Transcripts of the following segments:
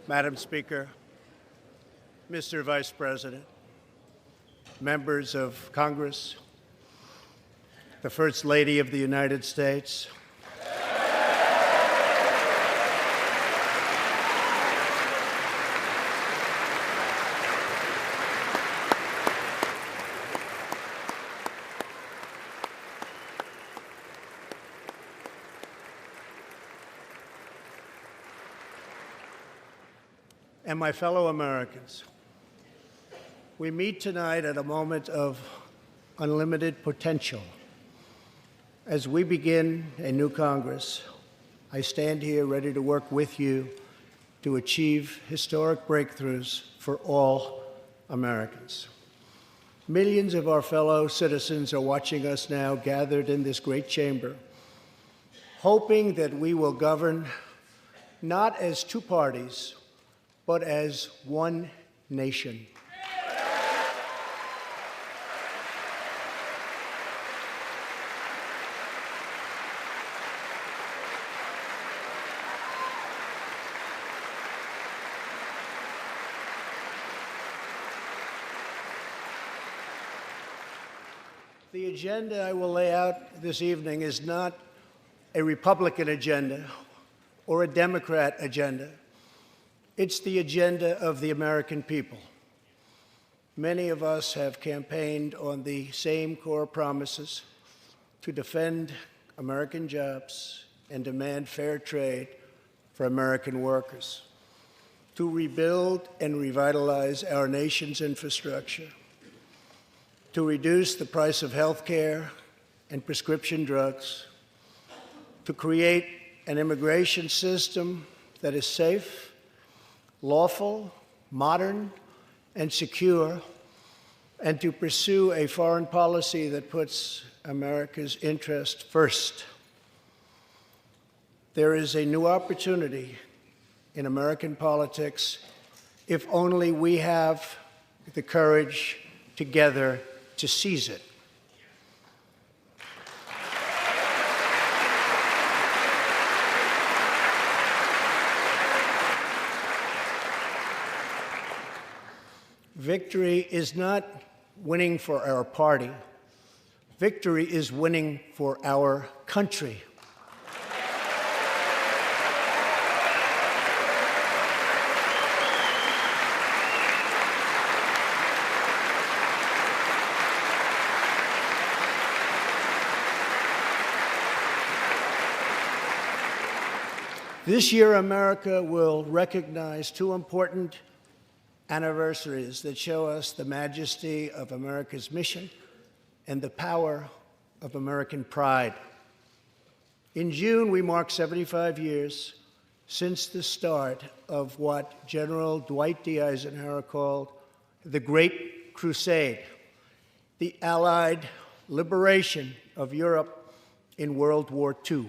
Madam Speaker, Mr. Vice President, members of Congress, the First Lady of the United States, and my fellow Americans. We meet tonight at a moment of unlimited potential. As we begin a new Congress, I stand here ready to work with you to achieve historic breakthroughs for all Americans. Millions of our fellow citizens are watching us now gathered in this great chamber, hoping that we will govern not as two parties, but as one nation. The agenda I will lay out this evening is not a Republican agenda or a Democrat agenda. It's the agenda of the American people. Many of us have campaigned on the same core promises to defend American jobs and demand fair trade for American workers, to rebuild and revitalize our nation's infrastructure, to reduce the price of health care and prescription drugs, to create an immigration system that is safe, lawful, modern, and secure, and to pursue a foreign policy that puts America's interest first. There is a new opportunity in American politics if only we have the courage together to seize it. Victory is not winning for our party. Victory is winning for our country. This year, America will recognize two important anniversaries that show us the majesty of America's mission and the power of American pride. In June, we mark 75 years since the start of what General Dwight D. Eisenhower called the Great Crusade, the Allied liberation of Europe in World War II.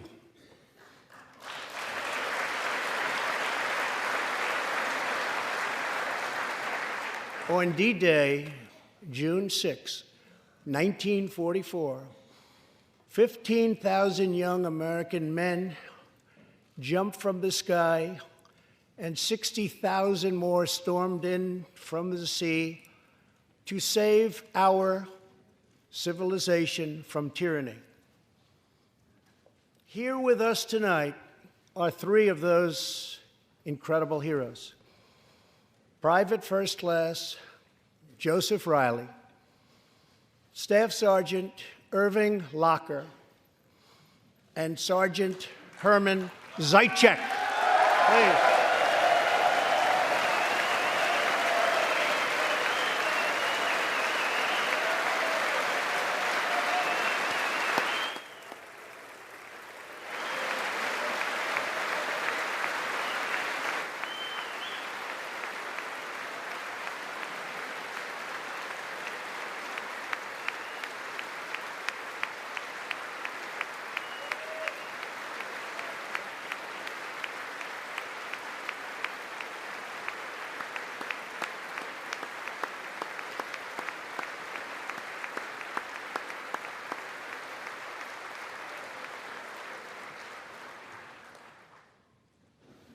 On D-Day, June 6, 1944, 15,000 young American men jumped from the sky and 60,000 more stormed in from the sea to save our civilization from tyranny. Here with us tonight are three of those incredible heroes. Private First Class Joseph Riley, Staff Sergeant Irving Locker, and Sergeant Herman Zaitchik. Please.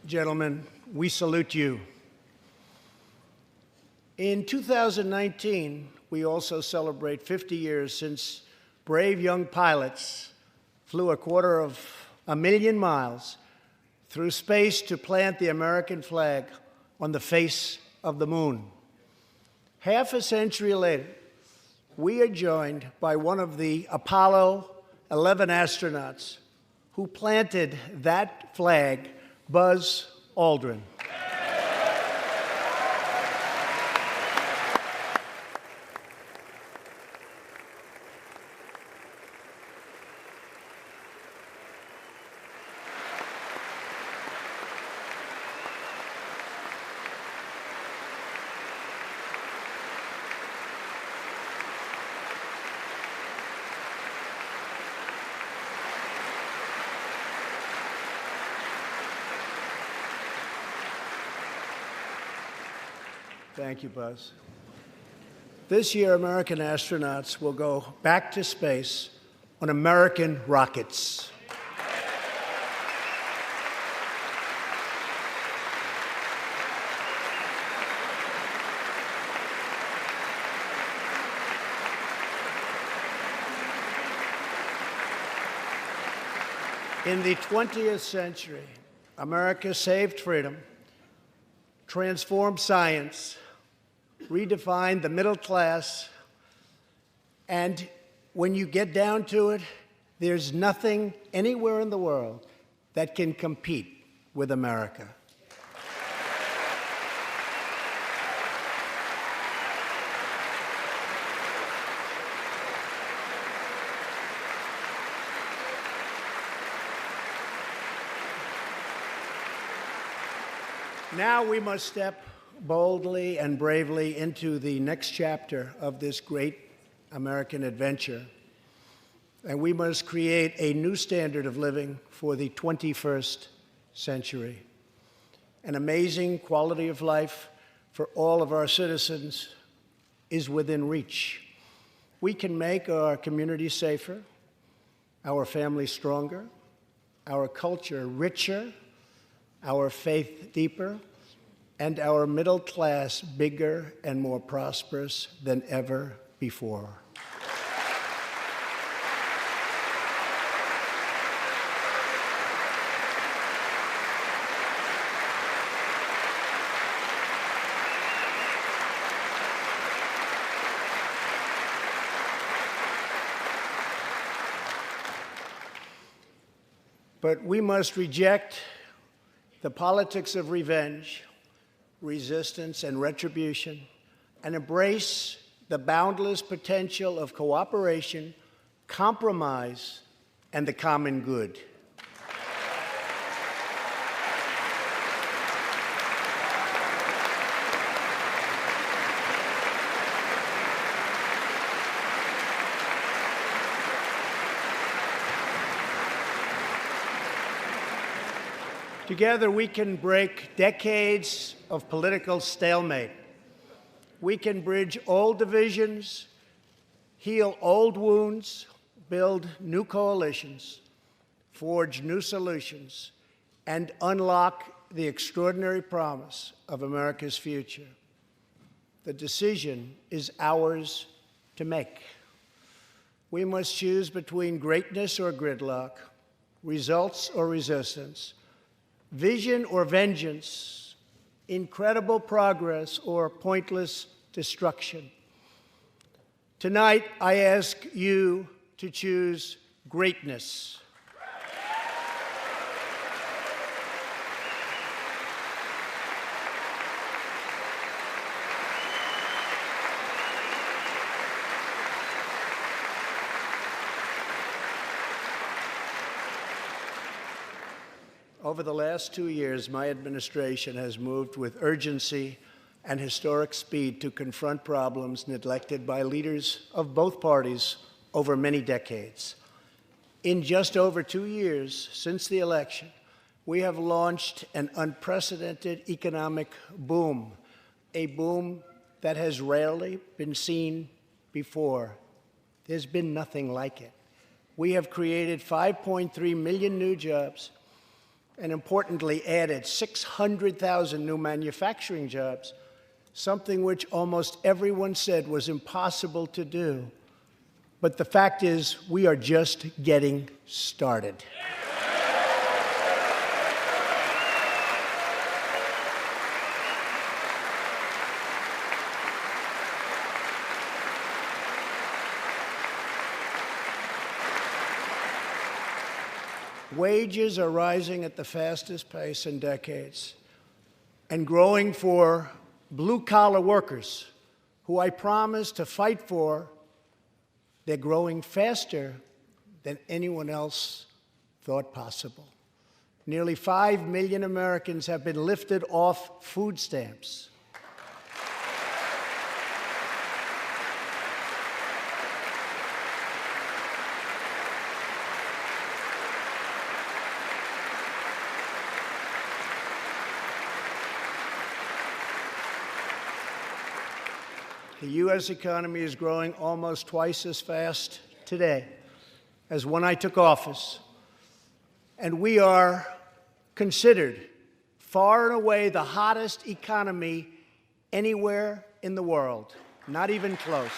gentlemen, we salute you. In 2019, we also celebrate 50 years since brave young pilots flew 250,000 miles through space to plant the American flag on the face of the moon. Half a century later, we are joined by one of the Apollo 11 astronauts who planted that flag, Buzz Aldrin. Thank you, Buzz. This year, American astronauts will go back to space on American rockets. In the 20th century, America saved freedom, transformed science, redefined the middle class, and when you get down to it, there's nothing anywhere in the world that can compete with America. Now we must step boldly and bravely into the next chapter of this great American adventure. And we must create a new standard of living for the 21st century. An amazing quality of life for all of our citizens is within reach. We can make our communities safer, our families stronger, our culture richer, our faith deeper, and our middle class bigger and more prosperous than ever before. But we must reject the politics of revenge, resistance, and retribution, and embrace the boundless potential of cooperation, compromise, and the common good. Together, we can break decades of political stalemate. We can bridge old divisions, heal old wounds, build new coalitions, forge new solutions, and unlock the extraordinary promise of America's future. The decision is ours to make. We must choose between greatness or gridlock, results or resistance, vision or vengeance, incredible progress or pointless destruction. Tonight, I ask you to choose greatness. Over the last 2 years, my administration has moved with urgency and historic speed to confront problems neglected by leaders of both parties over many decades. In just over 2 years since the election, we have launched an unprecedented economic boom, a boom that has rarely been seen before. There's been nothing like it. We have created 5.3 million new jobs, and importantly added 600,000 new manufacturing jobs, something which almost everyone said was impossible to do. But the fact is, we are just getting started. Wages are rising at the fastest pace in decades and growing for blue-collar workers who I promised to fight for. They're growing faster than anyone else thought possible. Nearly 5 million Americans have been lifted off food stamps. The U.S. economy is growing almost twice as fast today as when I took office, and we are considered far and away the hottest economy anywhere in the world, not even close.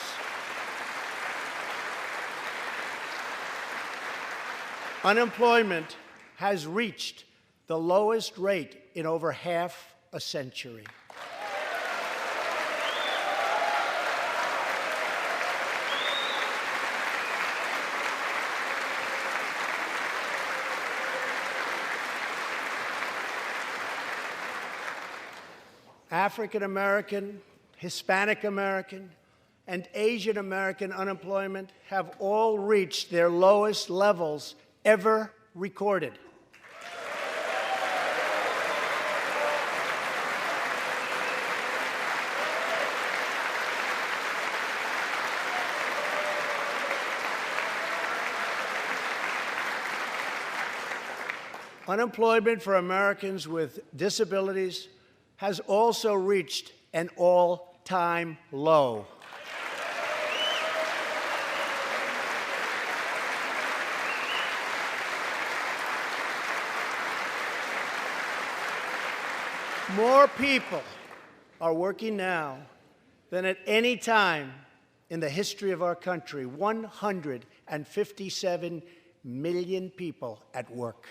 Unemployment has reached the lowest rate in over half a century. African American, Hispanic American, and Asian American unemployment have all reached their lowest levels ever recorded. Unemployment for Americans with disabilities has also reached an all-time low. More people are working now than at any time in the history of our country. 157 million people at work.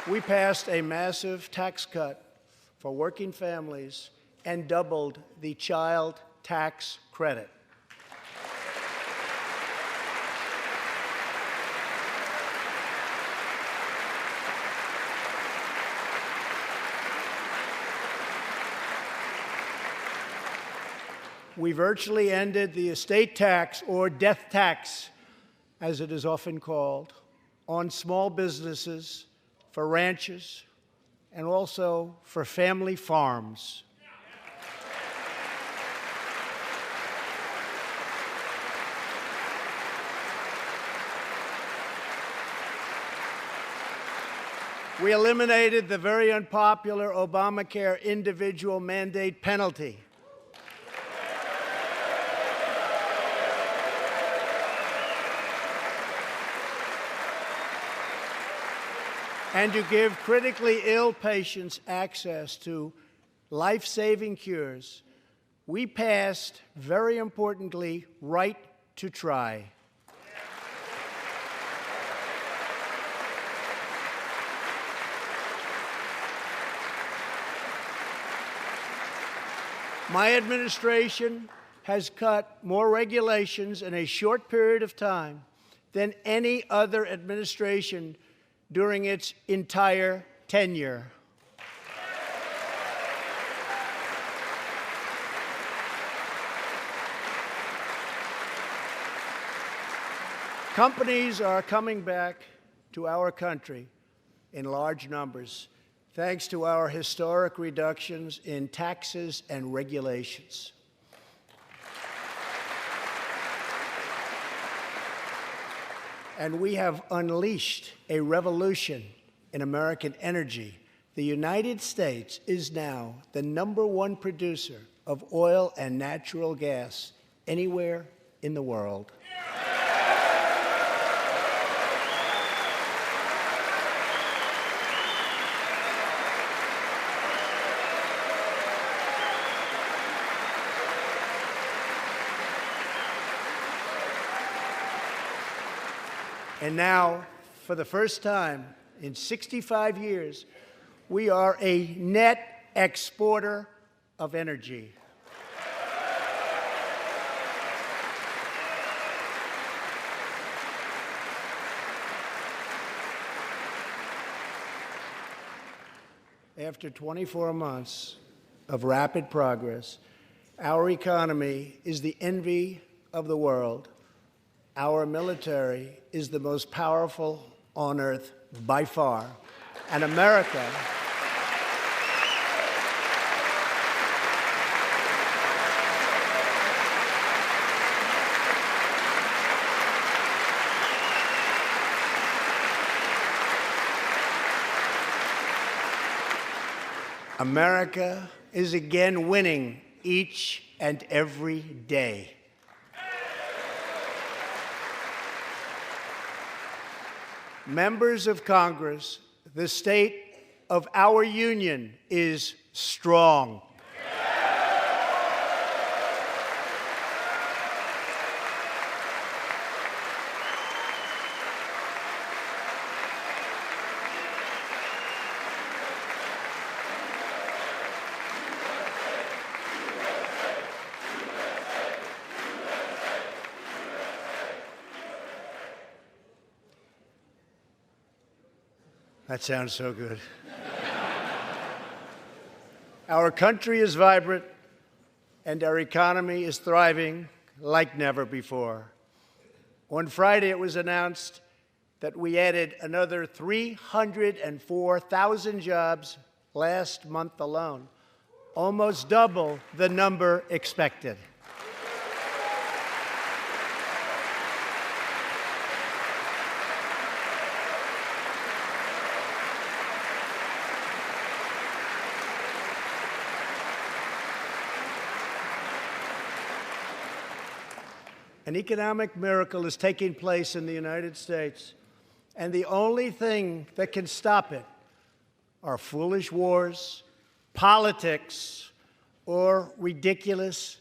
We passed a massive tax cut for working families and doubled the child tax credit. We virtually ended the estate tax, or death tax, as it is often called, on small businesses, for ranches, and also for family farms. We eliminated the very unpopular Obamacare individual mandate penalty. And to give critically ill patients access to life-saving cures, we passed, very importantly, right to try. My administration has cut more regulations in a short period of time than any other administration during its entire tenure. Companies are coming back to our country in large numbers, thanks to our historic reductions in taxes and regulations. And we have unleashed a revolution in American energy. The United States is now the #1 producer of oil and natural gas anywhere in the world. And now, for the first time in 65 years, we are a net exporter of energy. After 24 months of rapid progress, our economy is the envy of the world. Our military is the most powerful on earth by far. And America America is again winning each and every day. Members of Congress, the state of our union is strong. That sounds so good. Our country is vibrant, and our economy is thriving like never before. On Friday, it was announced that we added another 304,000 jobs last month alone, almost double the number expected. An economic miracle is taking place in the United States, and the only thing that can stop it are foolish wars, politics, or ridiculous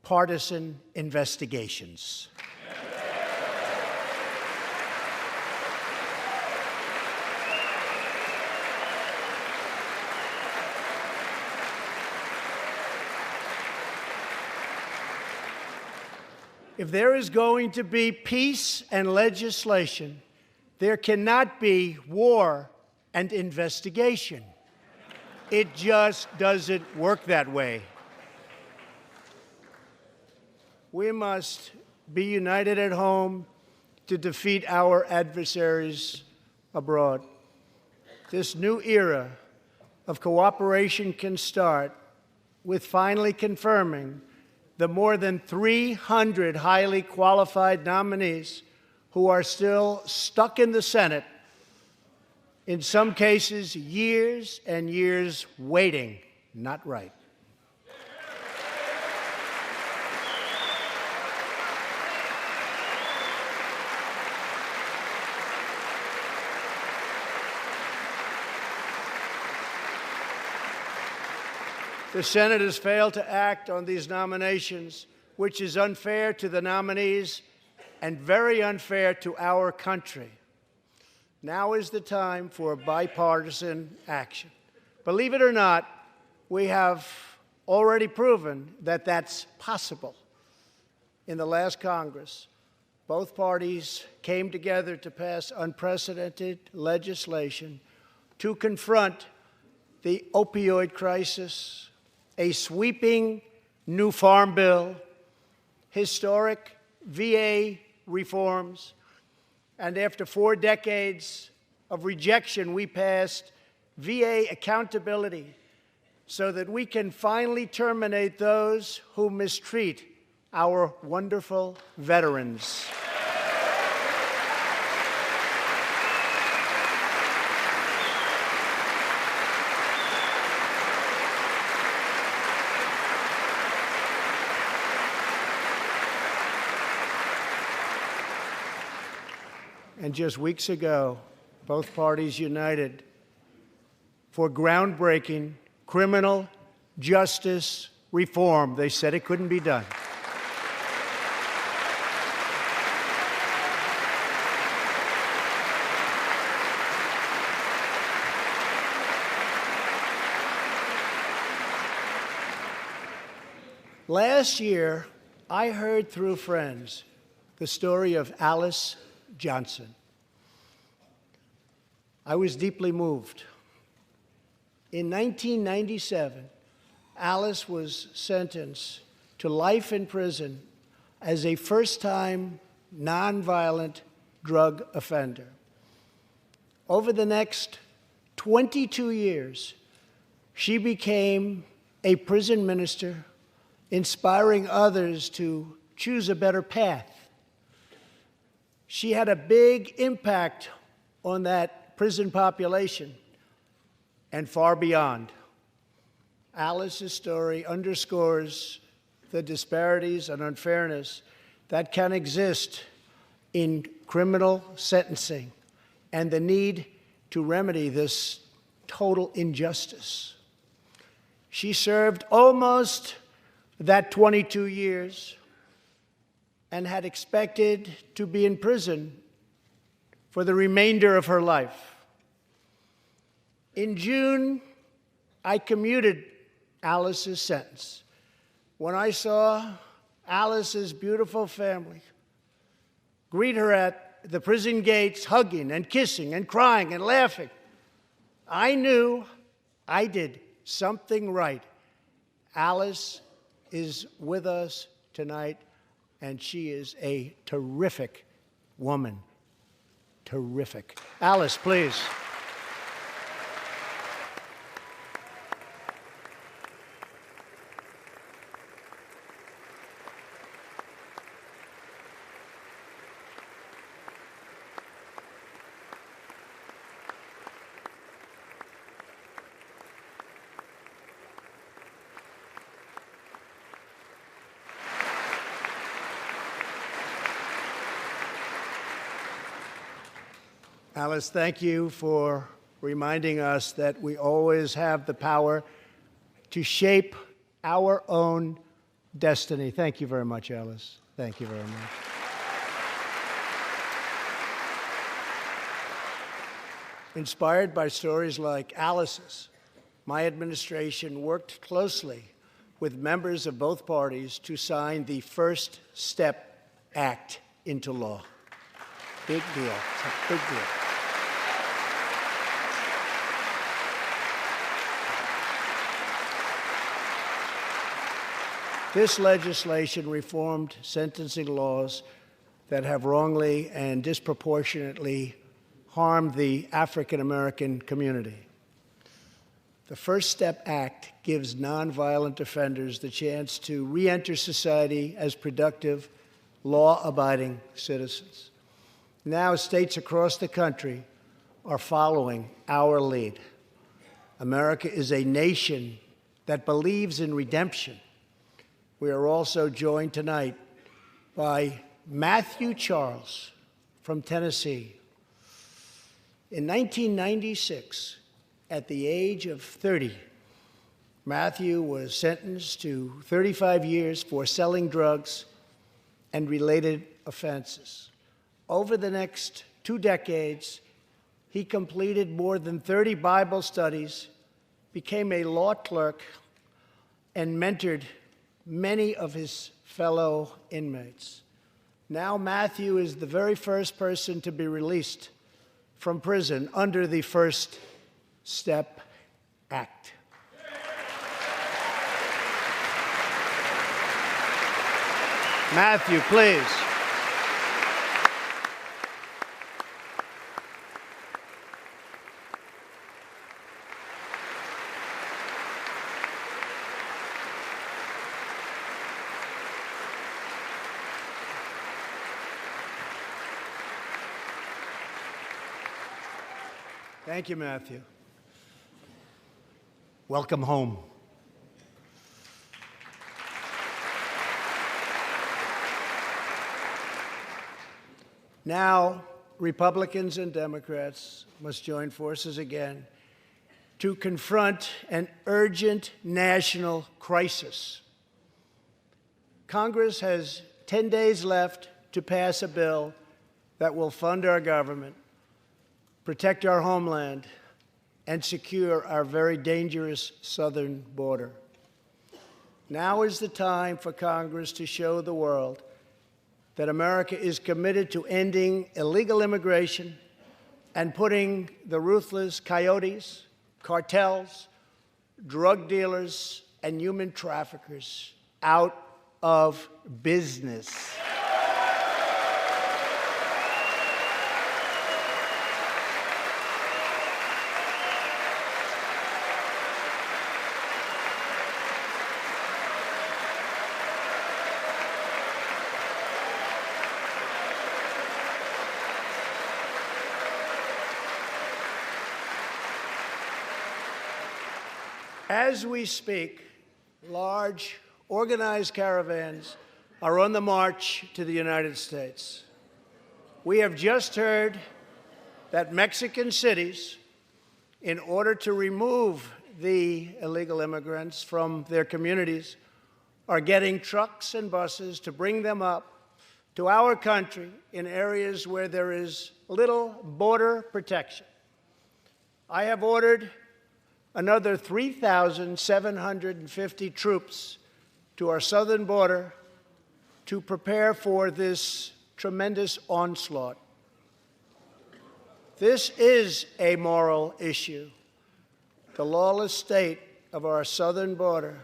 partisan investigations. If there is going to be peace and legislation, there cannot be war and investigation. It just doesn't work that way. We must be united at home to defeat our adversaries abroad. This new era of cooperation can start with finally confirming the more than 300 highly qualified nominees who are still stuck in the Senate, in some cases years and years waiting. Not right. The Senate has failed to act on these nominations, which is unfair to the nominees and very unfair to our country. Now is the time for bipartisan action. Believe it or not, we have already proven that that's possible. In the last Congress, both parties came together to pass unprecedented legislation to confront the opioid crisis, a sweeping new farm bill, historic VA reforms, and after 4 decades of rejection, we passed VA accountability so that we can finally terminate those who mistreat our wonderful veterans. And just weeks ago, both parties united for groundbreaking criminal justice reform. They said it couldn't be done. Last year, I heard through friends the story of Alice Johnson. I was deeply moved. In 1997, Alice was sentenced to life in prison as a first-time nonviolent drug offender. Over the next 22 years, she became a prison minister, inspiring others to choose a better path. She had a big impact on that prison population and far beyond. Alice's story underscores the disparities and unfairness that can exist in criminal sentencing and the need to remedy this total injustice. She served almost that 22 years and had expected to be in prison for the remainder of her life. In June, I commuted Alice's sentence. When I saw Alice's beautiful family greet her at the prison gates, hugging and kissing and crying and laughing, I knew I did something right. Alice is with us tonight, and she is a terrific woman. Terrific. Alice, please. Alice, thank you for reminding us that we always have the power to shape our own destiny. Thank you very much, Alice. Thank you very much. Inspired by stories like Alice's, my administration worked closely with members of both parties to sign the First Step Act into law. Big deal. It's a big deal. This legislation reformed sentencing laws that have wrongly and disproportionately harmed the African American community. The First Step Act gives nonviolent offenders the chance to re-enter society as productive, law-abiding citizens. Now, states across the country are following our lead. America is a nation that believes in redemption. We are also joined tonight by Matthew Charles from Tennessee. In 1996, at the age of 30, Matthew was sentenced to 35 years for selling drugs and related offenses. Over the next 2 decades, he completed more than 30 Bible studies, became a law clerk, and mentored many of his fellow inmates. Now Matthew is the very first person to be released from prison under the First Step Act. Matthew, please. Thank you, Matthew. Welcome home. Now, Republicans and Democrats must join forces again to confront an urgent national crisis. Congress has 10 days left to pass a bill that will fund our government, protect our homeland, and secure our very dangerous southern border. Now is the time for Congress to show the world that America is committed to ending illegal immigration and putting the ruthless coyotes, cartels, drug dealers, and human traffickers out of business. As we speak, large, organized caravans are on the march to the United States. We have just heard that Mexican cities, in order to remove the illegal immigrants from their communities, are getting trucks and buses to bring them up to our country in areas where there is little border protection. I have ordered another 3,750 troops to our southern border to prepare for this tremendous onslaught. This is a moral issue. The lawless state of our southern border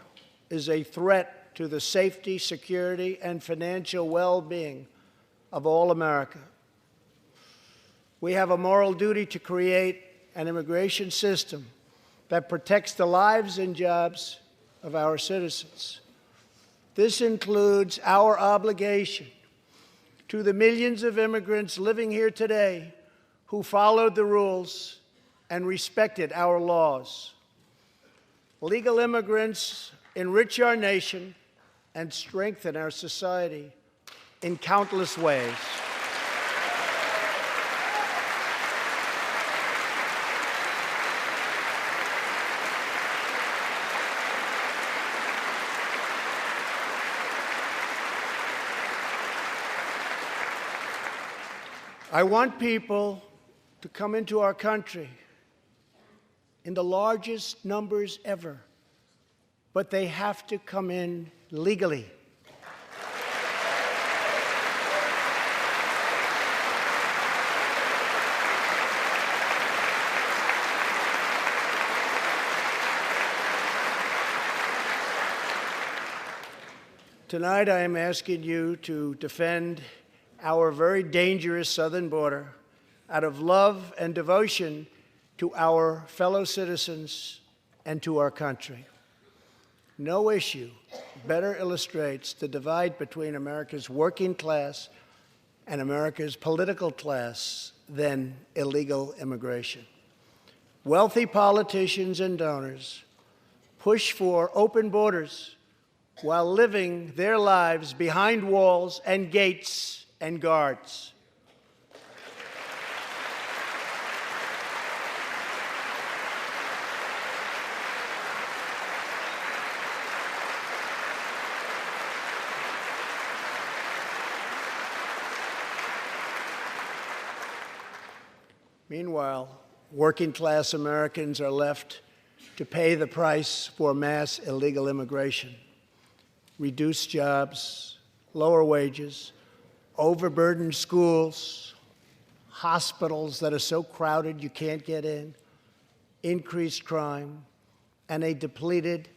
is a threat to the safety, security, and financial well-being of all America. We have a moral duty to create an immigration system that protects the lives and jobs of our citizens. This includes our obligation to the millions of immigrants living here today who followed the rules and respected our laws. Legal immigrants enrich our nation and strengthen our society in countless ways. I want people to come into our country in the largest numbers ever, but they have to come in legally. Tonight, I am asking you to defend our very dangerous southern border out of love and devotion to our fellow citizens and to our country. No issue better illustrates the divide between America's working class and America's political class than illegal immigration. Wealthy politicians and donors push for open borders while living their lives behind walls and gates and guards. Meanwhile, working-class Americans are left to pay the price for mass illegal immigration. Reduced jobs, lower wages, overburdened schools, hospitals that are so crowded you can't get in, increased crime, and a depleted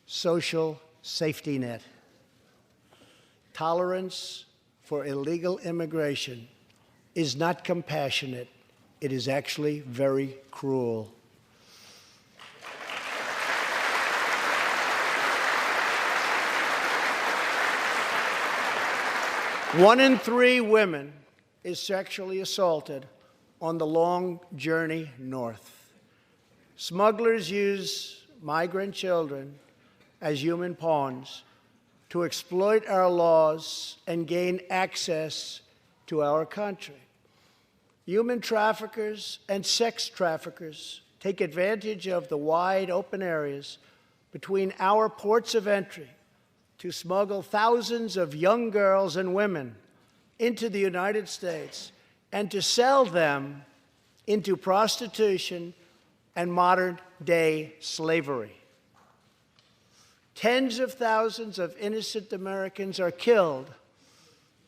social safety net. Tolerance for illegal immigration is not compassionate. It is actually very cruel. One in 3 women is sexually assaulted on the long journey north. Smugglers use migrant children as human pawns to exploit our laws and gain access to our country. Human traffickers and sex traffickers take advantage of the wide open areas between our ports of entry to smuggle thousands of young girls and women into the United States and to sell them into prostitution and modern-day slavery. Tens of thousands of innocent Americans are killed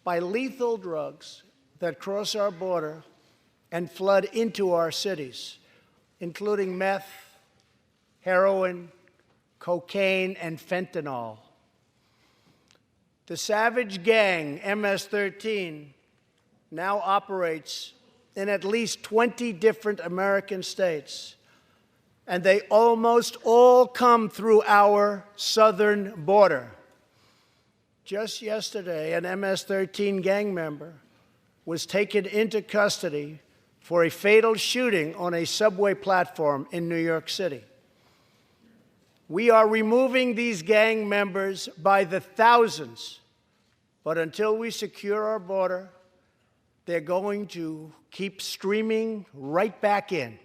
by lethal drugs that cross our border and flood into our cities, including meth, heroin, cocaine, and fentanyl. The savage gang, MS-13, now operates in at least 20 different American states, and they almost all come through our southern border. Just yesterday, an MS-13 gang member was taken into custody for a fatal shooting on a subway platform in New York City. We are removing these gang members by the thousands, but until we secure our border, they're going to keep streaming right back in.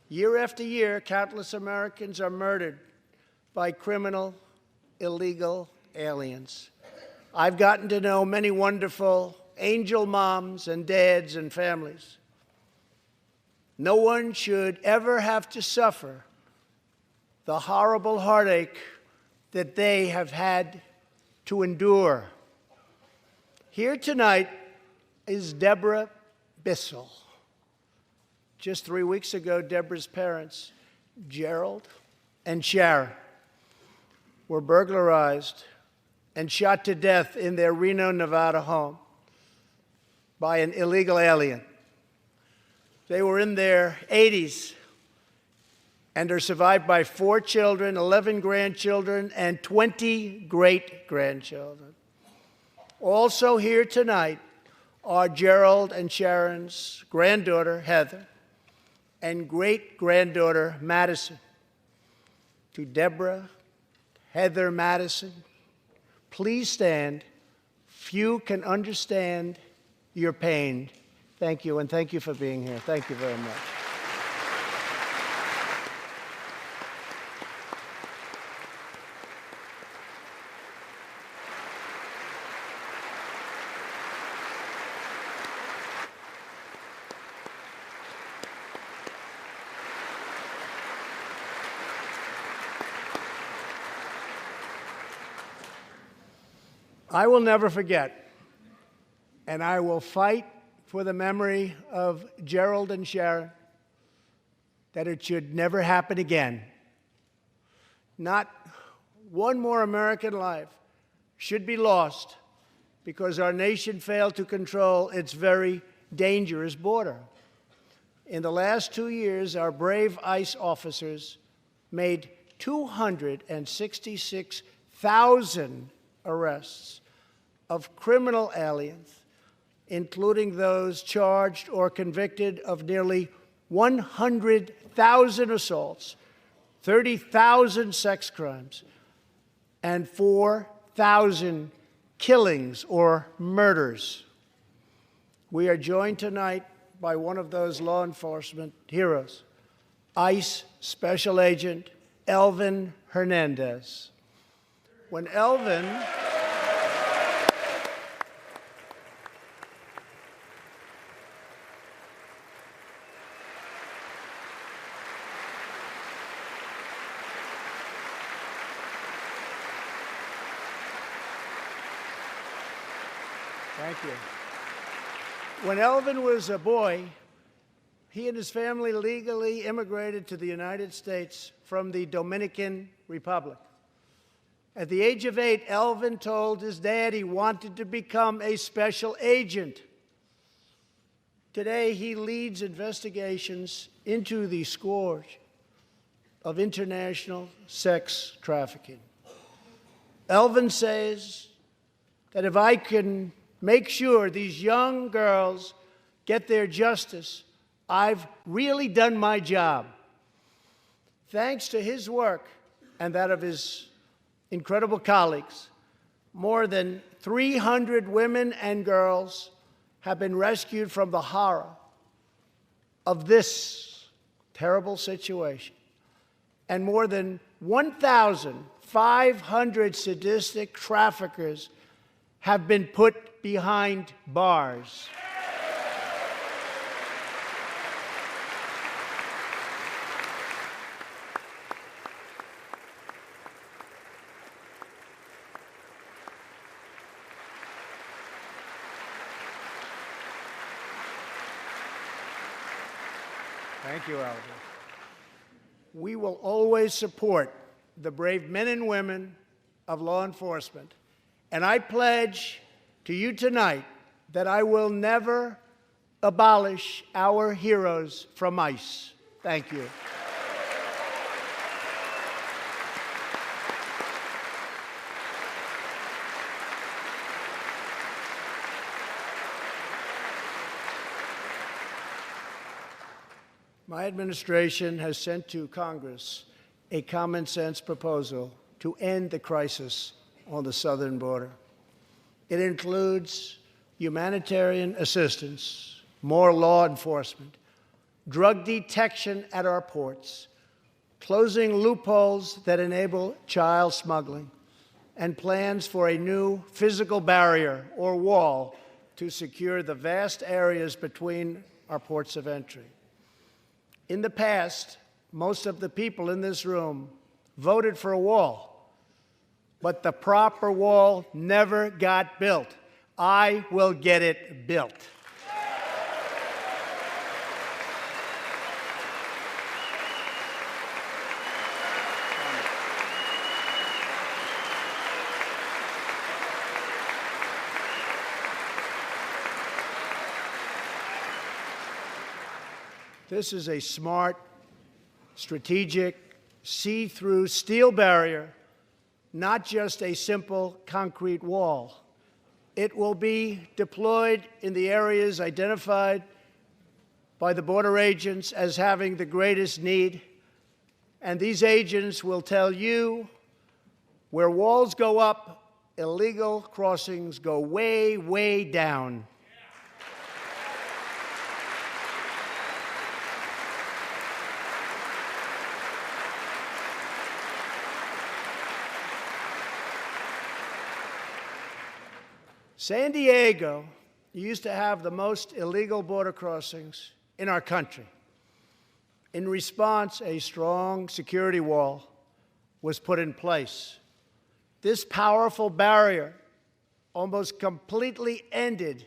Year after year, countless Americans are murdered by criminal, illegal aliens. I've gotten to know many wonderful angel moms and dads and families. No one should ever have to suffer the horrible heartache that they have had to endure. Here tonight is Deborah Bissell. Just 3 weeks ago, Deborah's parents, Gerald and Sharon, were burglarized and shot to death in their Reno, Nevada home by an illegal alien. They were in their 80s and are survived by 4 children, 11 grandchildren, and 20 great-grandchildren. Also here tonight are Gerald and Sharon's granddaughter, Heather, and great-granddaughter, Madison. To Deborah, Heather, Madison, please stand. Few can understand your pain. Thank you, and thank you for being here. Thank you very much. I will never forget, and I will fight for the memory of Gerald and Sharon, that it should never happen again. Not one more American life should be lost because our nation failed to control its very dangerous border. In the last 2 years, our brave ICE officers made 266,000 arrests of criminal aliens, including those charged or convicted of nearly 100,000 assaults, 30,000 sex crimes, and 4,000 killings or murders. We are joined tonight by one of those law enforcement heroes, ICE Special Agent Elvin Hernandez. When Elvin Thank you. When Elvin was a boy, he and his family legally immigrated to the United States from the Dominican Republic. At the age of 8, Elvin told his dad he wanted to become a special agent. Today, he leads investigations into the scourge of international sex trafficking. Elvin says that if I can make sure these young girls get their justice, I've really done my job. Thanks to his work and that of his incredible colleagues, more than 300 women and girls have been rescued from the horror of this terrible situation. And more than 1,500 sadistic traffickers have been put behind bars. Thank you, Albert. We will always support the brave men and women of law enforcement, and I pledge to you tonight that I will never abolish our heroes from ICE. Thank you. My administration has sent to Congress a common-sense proposal to end the crisis on the southern border. It includes humanitarian assistance, more law enforcement, drug detection at our ports, closing loopholes that enable child smuggling, and plans for a new physical barrier or wall to secure the vast areas between our ports of entry. In the past, most of the people in this room voted for a wall, but the proper wall never got built. I will get it built. This is a smart, strategic, see-through steel barrier, not just a simple concrete wall. It will be deployed in the areas identified by the border agents as having the greatest need, and these agents will tell you where walls go up, illegal crossings go way, way down. San Diego used to have the most illegal border crossings in our country. In response, a strong security wall was put in place. This powerful barrier almost completely ended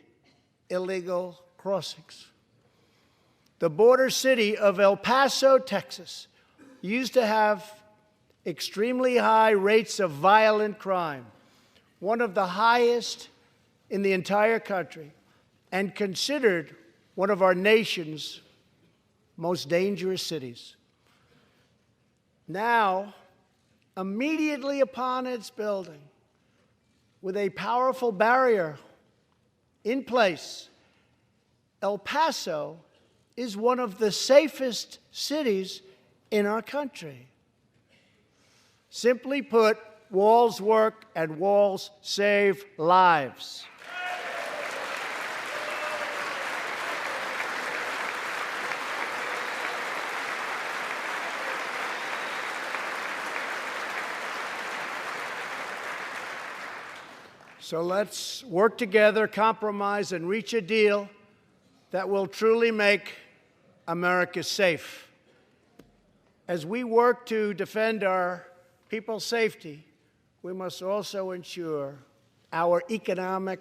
illegal crossings. The border city of El Paso, Texas, used to have extremely high rates of violent crime, one of the highest in the entire country, and considered one of our nation's most dangerous cities. Now, immediately upon its building, with a powerful barrier in place, El Paso is one of the safest cities in our country. Simply put, walls work and walls save lives. So let's work together, compromise, and reach a deal that will truly make America safe. As we work to defend our people's safety, we must also ensure our economic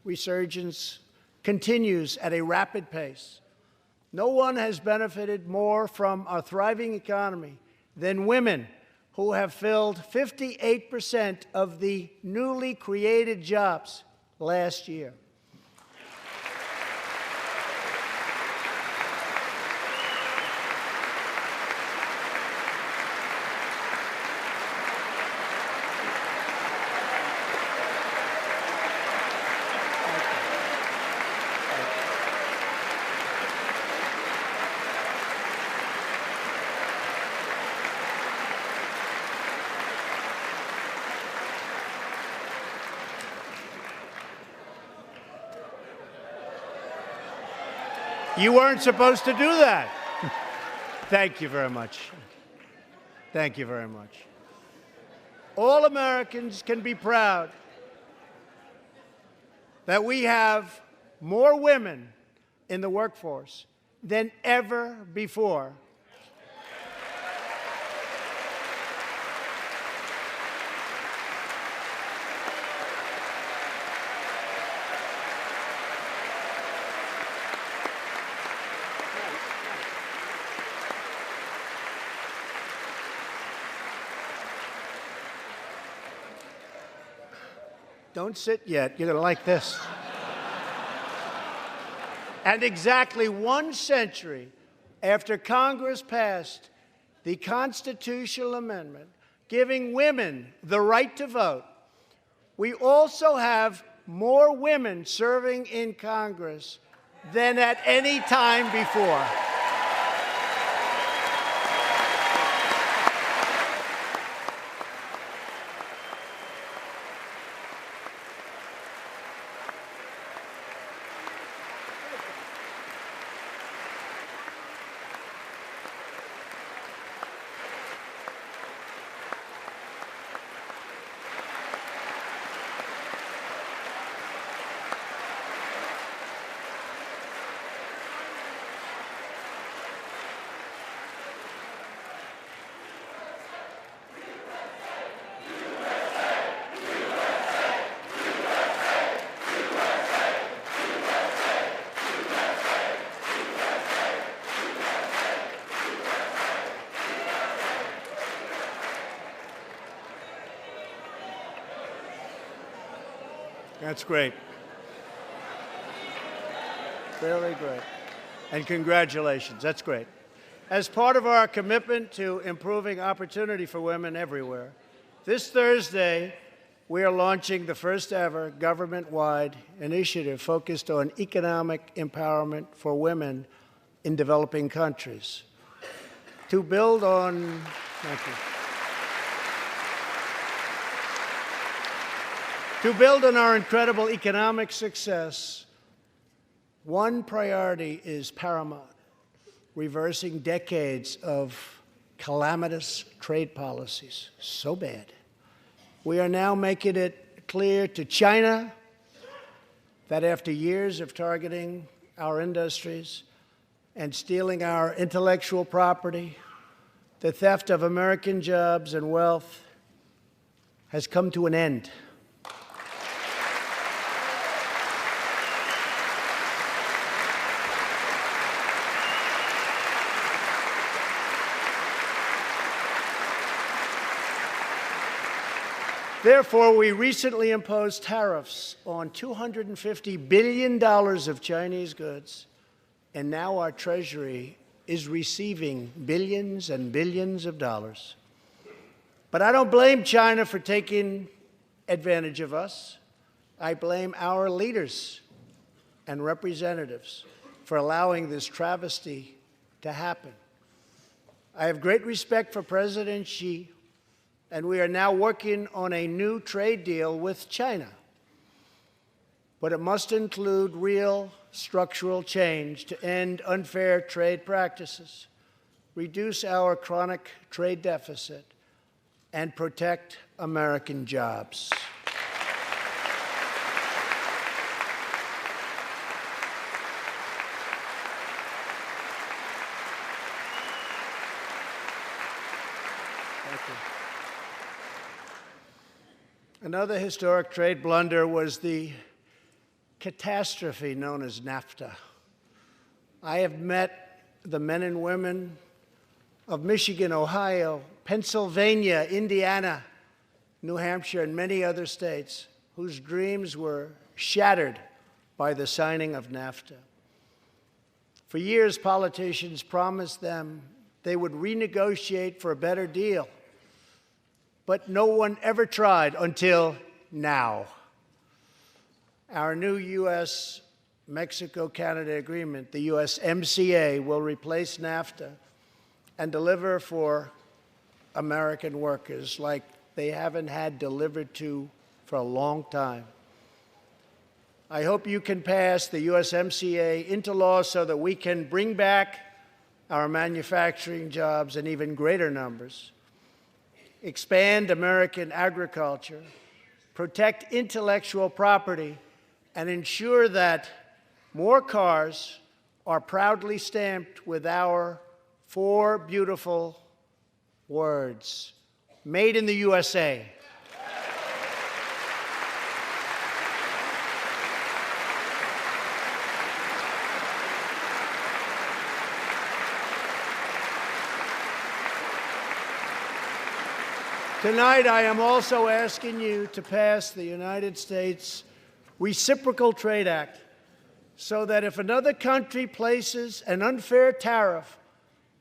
resurgence continues at a rapid pace. No one has benefited more from our thriving economy than women, who have filled 58% of the newly created jobs last year. You weren't supposed to do that. Thank you very much. Thank you very much. All Americans can be proud that we have more women in the workforce than ever before. Don't sit yet. You're going to like this. And exactly 1 century after Congress passed the constitutional amendment giving women the right to vote, we also have more women serving in Congress than at any time before. That's great. Very great. And congratulations. That's great. As part of our commitment to improving opportunity for women everywhere, this Thursday, we are launching the first ever government-wide initiative focused on economic empowerment for women in developing countries. To build on, thank you. To build on our incredible economic success, one priority is paramount: reversing decades of calamitous trade policies. So bad. We are now making it clear to China that after years of targeting our industries and stealing our intellectual property, the theft of American jobs and wealth has come to an end. Therefore, we recently imposed tariffs on $250 billion of Chinese goods, and now our Treasury is receiving billions and billions of dollars. But I don't blame China for taking advantage of us. I blame our leaders and representatives for allowing this travesty to happen. I have great respect for President Xi, and we are now working on a new trade deal with China. But it must include real structural change to end unfair trade practices, reduce our chronic trade deficit, and protect American jobs. Thank you. Another historic trade blunder was the catastrophe known as NAFTA. I have met the men and women of Michigan, Ohio, Pennsylvania, Indiana, New Hampshire, and many other states whose dreams were shattered by the signing of NAFTA. For years, politicians promised them they would renegotiate for a better deal, but no one ever tried until now. Our new U.S.-Mexico-Canada agreement, the USMCA, will replace NAFTA and deliver for American workers like they haven't had delivered to for a long time. I hope you can pass the USMCA into law so that we can bring back our manufacturing jobs in even greater numbers, expand American agriculture, protect intellectual property, and ensure that more cars are proudly stamped with our 4 beautiful words: Made in the USA. Tonight, I am also asking you to pass the United States Reciprocal Trade Act so that if another country places an unfair tariff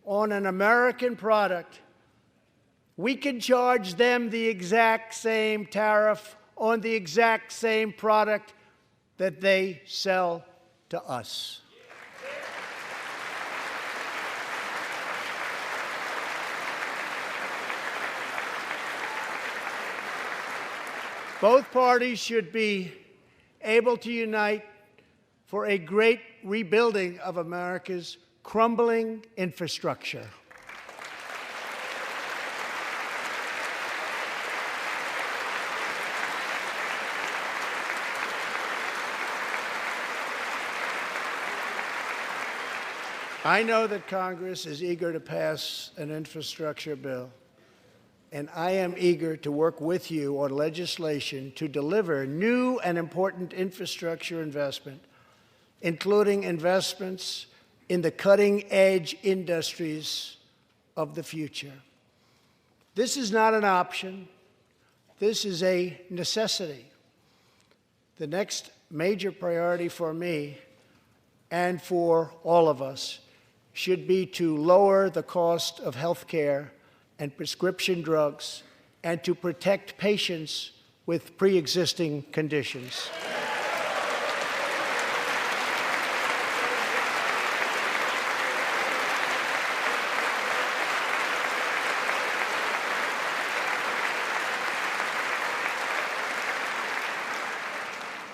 on an American product, we can charge them the exact same tariff on the exact same product that they sell to us. Both parties should be able to unite for a great rebuilding of America's crumbling infrastructure. I know that Congress is eager to pass an infrastructure bill, and I am eager to work with you on legislation to deliver new and important infrastructure investment, including investments in the cutting-edge industries of the future. This is not an option. This is a necessity. The next major priority for me and for all of us should be to lower the cost of health care and prescription drugs and to protect patients with pre-existing conditions.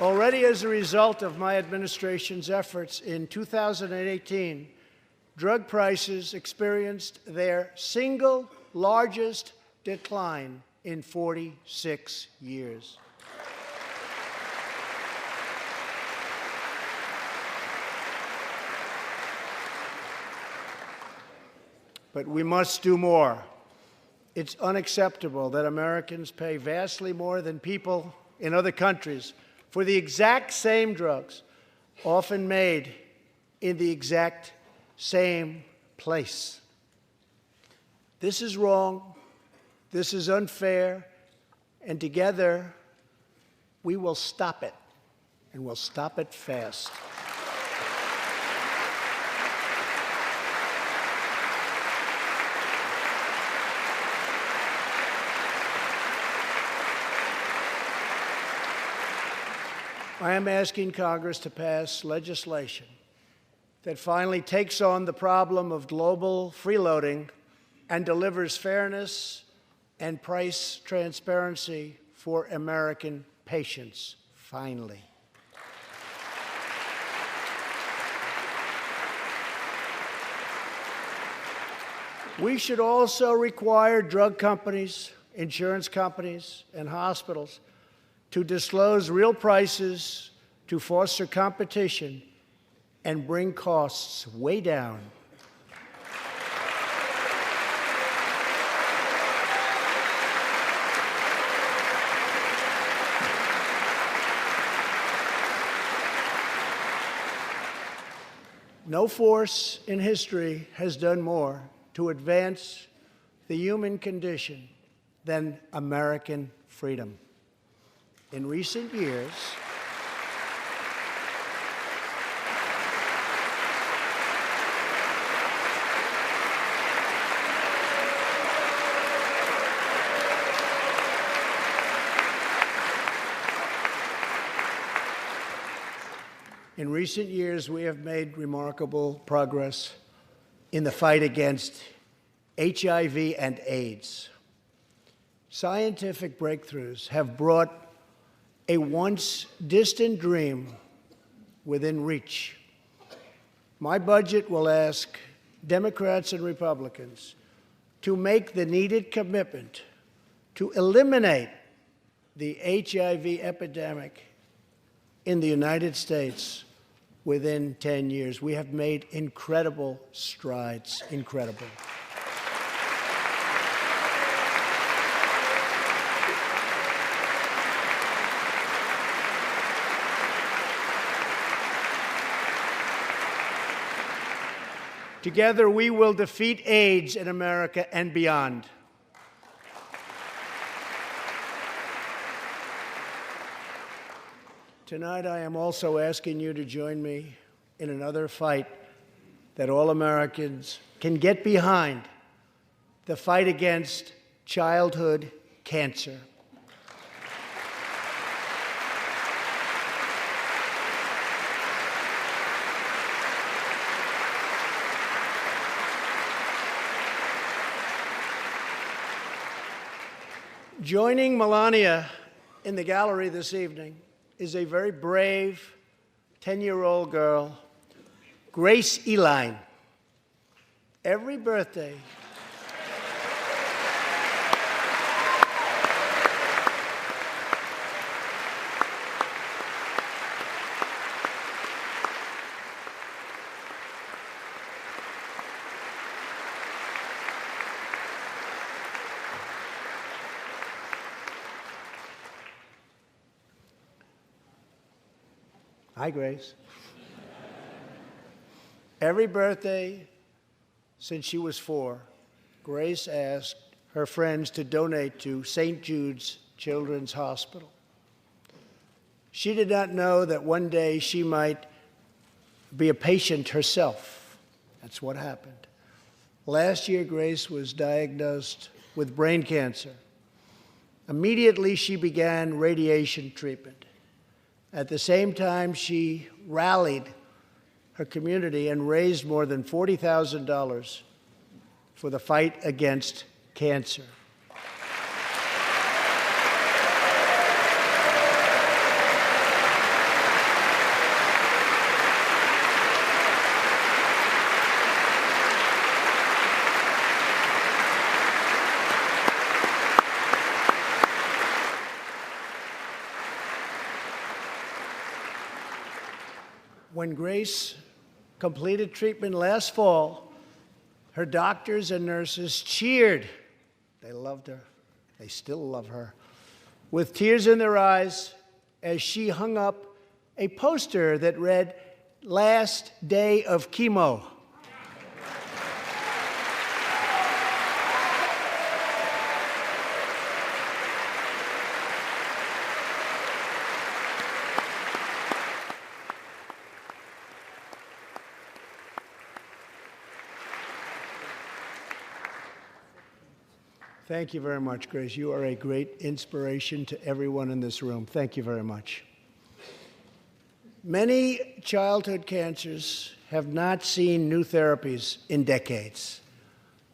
Already as a result of my administration's efforts in 2018, drug prices experienced their single largest decline in 46 years. But we must do more. It's unacceptable that Americans pay vastly more than people in other countries for the exact same drugs, often made in the exact same place. This is wrong, this is unfair, and together we will stop it, and we'll stop it fast. I am asking Congress to pass legislation that finally takes on the problem of global freeloading and delivers fairness and price transparency for American patients, finally. We should also require drug companies, insurance companies, and hospitals to disclose real prices to foster competition and bring costs way down. No force in history has done more to advance the human condition than American freedom. In recent years, we have made remarkable progress in the fight against HIV and AIDS. Scientific breakthroughs have brought a once distant dream within reach. My budget will ask Democrats and Republicans to make the needed commitment to eliminate the HIV epidemic in the United States within 10 years. We have made incredible strides, incredible. Together, we will defeat AIDS in America and beyond. Tonight, I am also asking you to join me in another fight that all Americans can get behind, the fight against childhood cancer. Joining Melania in the gallery this evening is a very brave 10-year-old girl, Grace Eline. Every birthday, hi, Grace. Every birthday since she was 4, Grace asked her friends to donate to St. Jude's Children's Hospital. She did not know that one day she might be a patient herself. That's what happened. Last year, Grace was diagnosed with brain cancer. Immediately, she began radiation treatment. At the same time, she rallied her community and raised more than $40,000 for the fight against cancer. When Grace completed treatment last fall, her doctors and nurses cheered. They loved her. They still love her. With tears in their eyes as she hung up a poster that read, "Last day of chemo." Thank you very much, Grace. You are a great inspiration to everyone in this room. Thank you very much. Many childhood cancers have not seen new therapies in decades.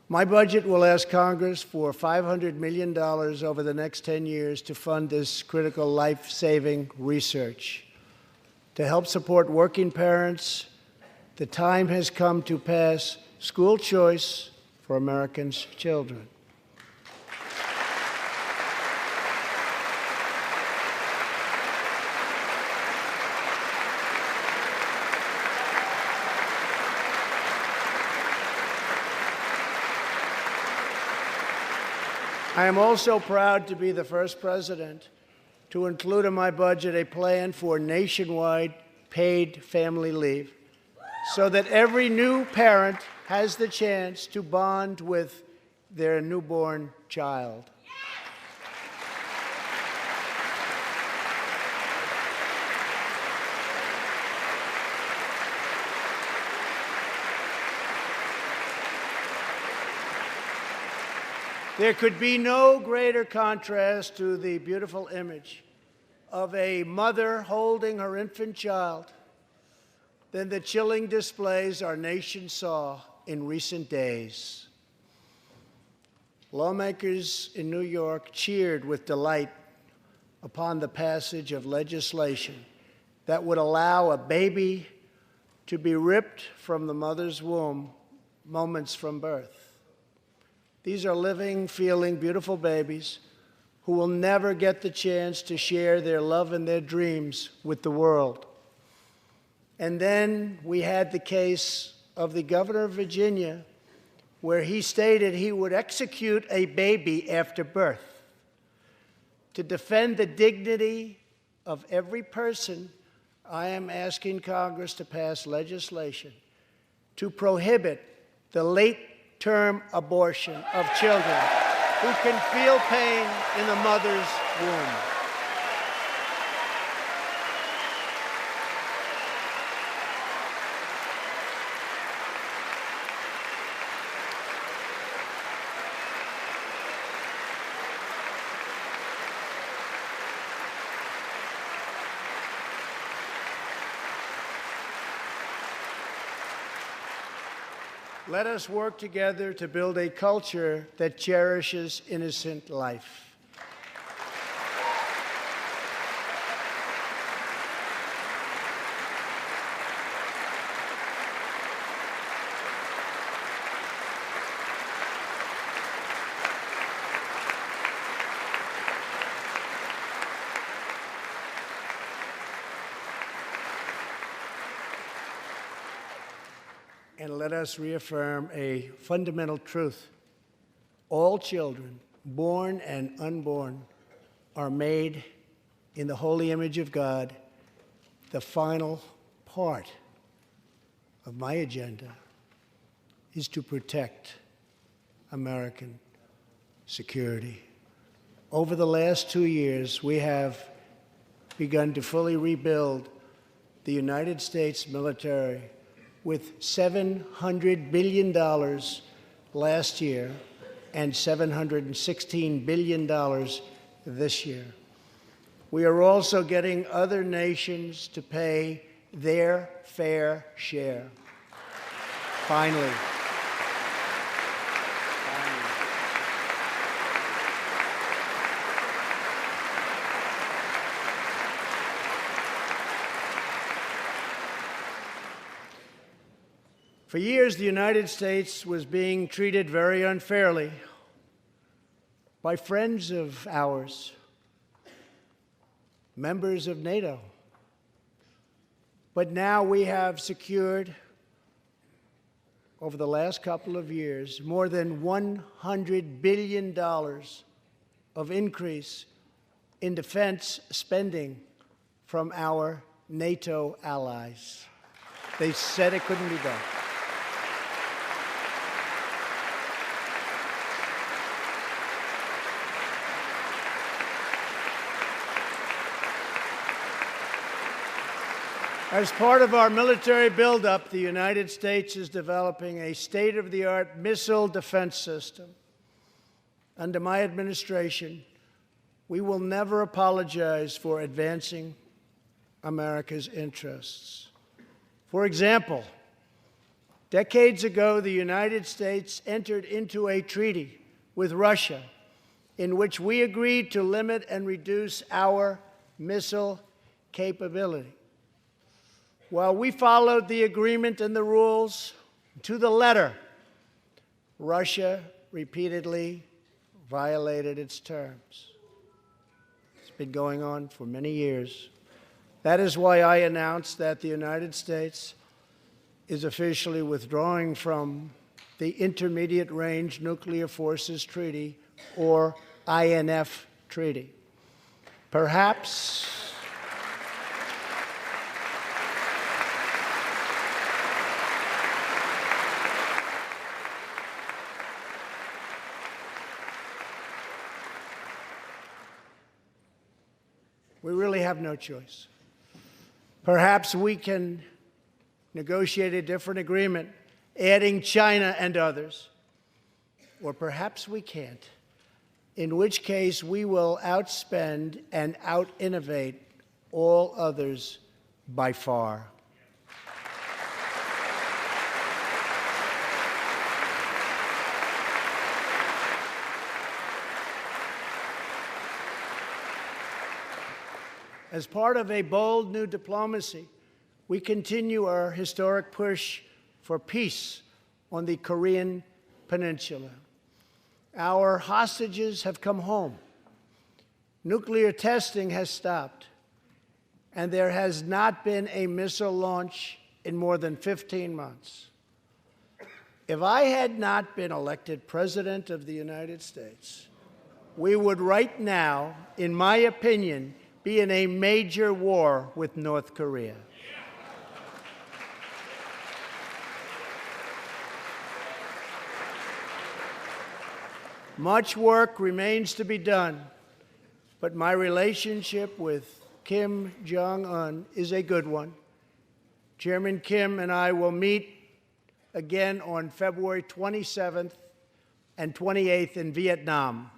My budget will ask Congress for $500 million over the next 10 years to fund this critical life-saving research. To help support working parents, the time has come to pass school choice for Americans' children. I am also proud to be the first president to include in my budget a plan for nationwide paid family leave so that every new parent has the chance to bond with their newborn child. There could be no greater contrast to the beautiful image of a mother holding her infant child than the chilling displays our nation saw in recent days. Lawmakers in New York cheered with delight upon the passage of legislation that would allow a baby to be ripped from the mother's womb moments from birth. These are living, feeling, beautiful babies who will never get the chance to share their love and their dreams with the world. And then we had the case of the governor of Virginia, where he stated he would execute a baby after birth. To defend the dignity of every person, I am asking Congress to pass legislation to prohibit the late-term abortion of children who can feel pain in the mother's womb. Let us work together to build a culture that cherishes innocent life. And let us reaffirm a fundamental truth. All children, born and unborn, are made in the holy image of God. The final part of my agenda is to protect American security. Over the last 2 years, we have begun to fully rebuild the United States military with $700 billion last year and $716 billion this year. We are also getting other nations to pay their fair share. Finally. For years, the United States was being treated very unfairly by friends of ours, members of NATO. But now we have secured, over the last couple of years, more than $100 billion of increase in defense spending from our NATO allies. They said it couldn't be done. As part of our military buildup, the United States is developing a state-of-the-art missile defense system. Under my administration, we will never apologize for advancing America's interests. For example, decades ago, the United States entered into a treaty with Russia in which we agreed to limit and reduce our missile capability. While we followed the agreement and the rules to the letter, Russia repeatedly violated its terms. It's been going on for many years. That is why I announced that the United States is officially withdrawing from the Intermediate Range Nuclear Forces Treaty, or INF Treaty. Perhaps we really have no choice. Perhaps we can negotiate a different agreement, adding China and others. Or perhaps we can't, in which case we will outspend and out-innovate all others by far. As part of a bold new diplomacy, we continue our historic push for peace on the Korean Peninsula. Our hostages have come home. Nuclear testing has stopped, and there has not been a missile launch in more than 15 months. If I had not been elected President of the United States, we would right now, in my opinion, be in a major war with North Korea. Much work remains to be done, but my relationship with Kim Jong-un is a good one. Chairman Kim and I will meet again on February 27th and 28th in Vietnam.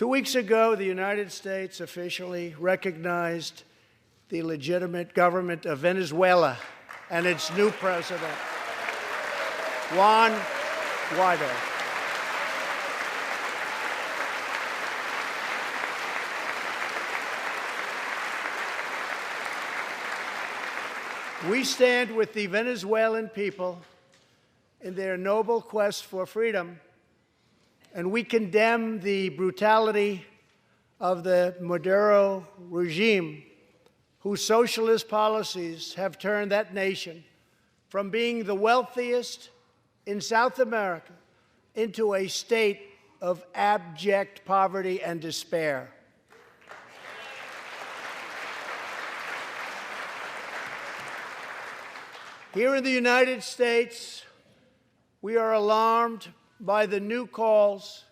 2 weeks ago, the United States officially recognized the legitimate government of Venezuela and its new president, Juan Guaido. We stand with the Venezuelan people in their noble quest for freedom, and we condemn the brutality of the Maduro regime, whose socialist policies have turned that nation from being the wealthiest in South America into a state of abject poverty and despair. Here in the United States, we are alarmed by the new calls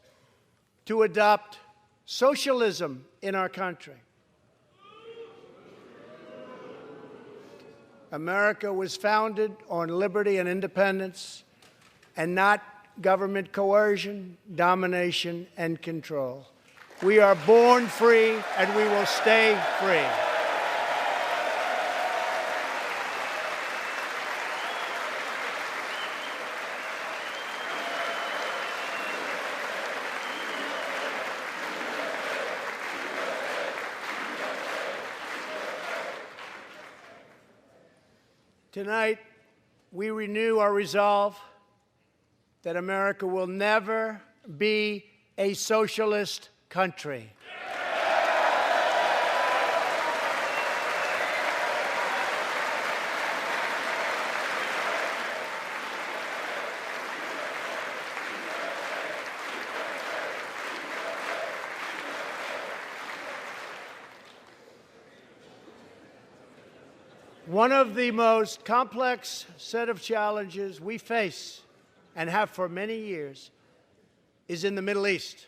to adopt socialism in our country. America was founded on liberty and independence, and not government coercion, domination, and control. We are born free, and we will stay free. Tonight, we renew our resolve that America will never be a socialist country. One of the most complex set of challenges we face, and have for many years, is in the Middle East.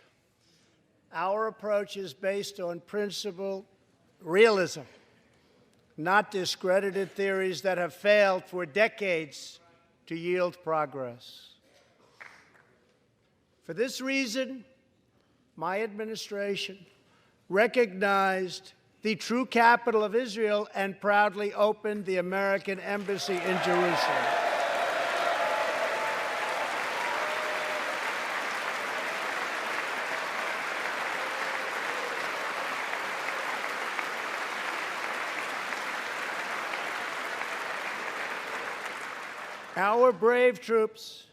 Our approach is based on principled realism, not discredited theories that have failed for decades to yield progress. For this reason, my administration recognized the true capital of Israel and proudly opened the American Embassy in Jerusalem. Our brave troops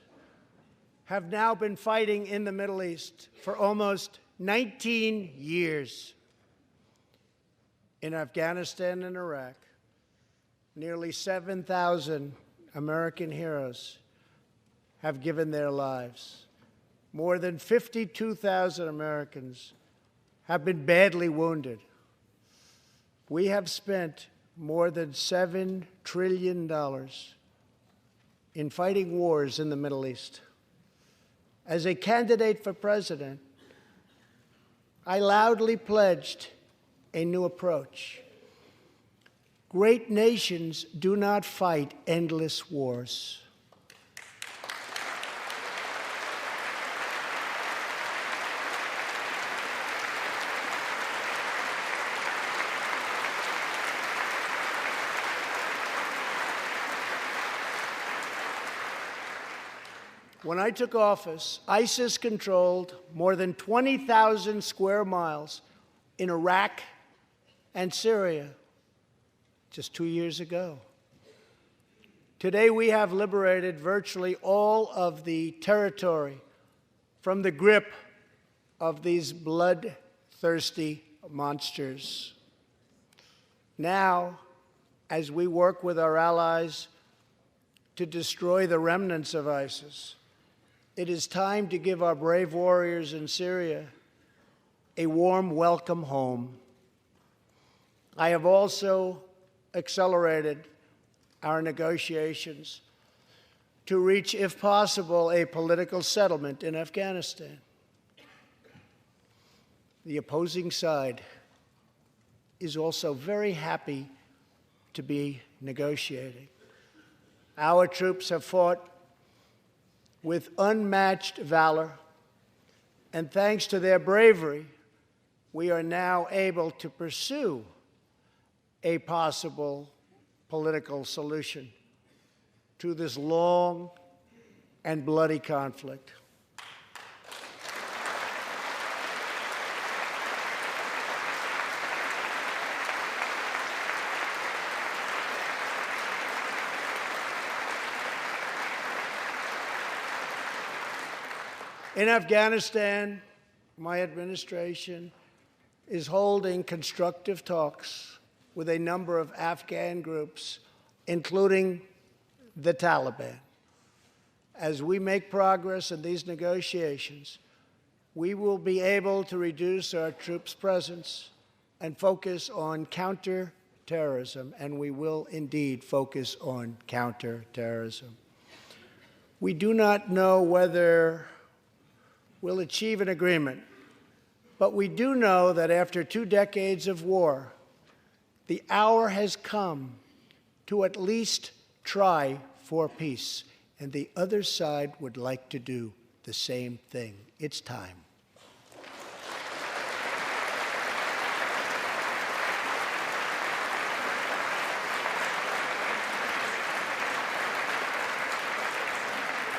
have now been fighting in the Middle East for almost 19 years. In Afghanistan and Iraq, nearly 7,000 American heroes have given their lives. More than 52,000 Americans have been badly wounded. We have spent more than $7 trillion in fighting wars in the Middle East. As a candidate for president, I loudly pledged a new approach. Great nations do not fight endless wars. When I took office, ISIS controlled more than 20,000 square miles in Iraq and Syria just 2 years ago. Today, we have liberated virtually all of the territory from the grip of these bloodthirsty monsters. Now, as we work with our allies to destroy the remnants of ISIS, it is time to give our brave warriors in Syria a warm welcome home. I have also accelerated our negotiations to reach, if possible, a political settlement in Afghanistan. The opposing side is also very happy to be negotiating. Our troops have fought with unmatched valor, and thanks to their bravery, we are now able to pursue a possible political solution to this long and bloody conflict. In Afghanistan, my administration is holding constructive talks with a number of Afghan groups, including the Taliban. As we make progress in these negotiations, we will be able to reduce our troops' presence and focus on counterterrorism, and we will indeed focus on counterterrorism. We do not know whether we'll achieve an agreement, but we do know that after 2 decades of war, the hour has come to at least try for peace, and the other side would like to do the same thing. It's time.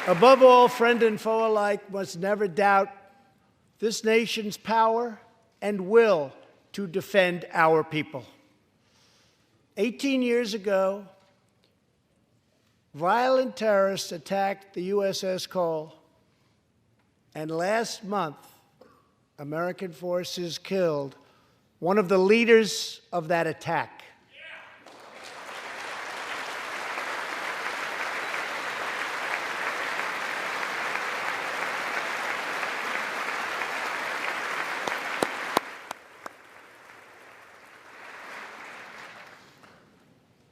Above all, friend and foe alike must never doubt this nation's power and will to defend our people. 18 years ago, violent terrorists attacked the USS Cole, and last month, American forces killed one of the leaders of that attack.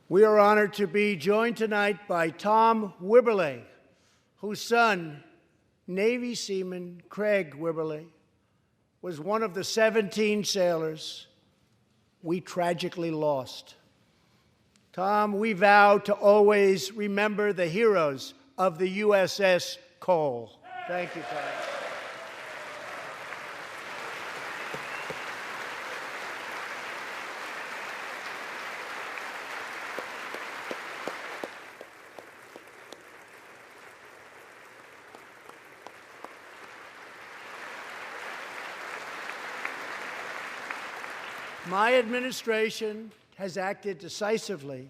We are honored to be joined tonight by Tom Wibberley, whose son, Navy seaman Craig Wibberley, was one of the 17 sailors we tragically lost. Tom, we vow to always remember the heroes of the USS Cole. Thank you, Tom. My administration has acted decisively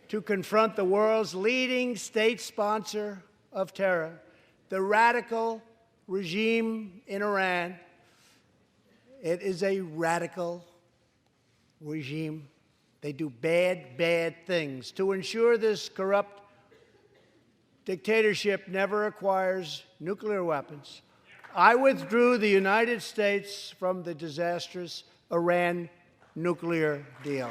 to confront the world's leading state sponsor of terror, the radical regime in Iran. It is a radical regime. They do bad, bad things. To ensure this corrupt dictatorship never acquires nuclear weapons, I withdrew the United States from the disastrous Iran nuclear deal.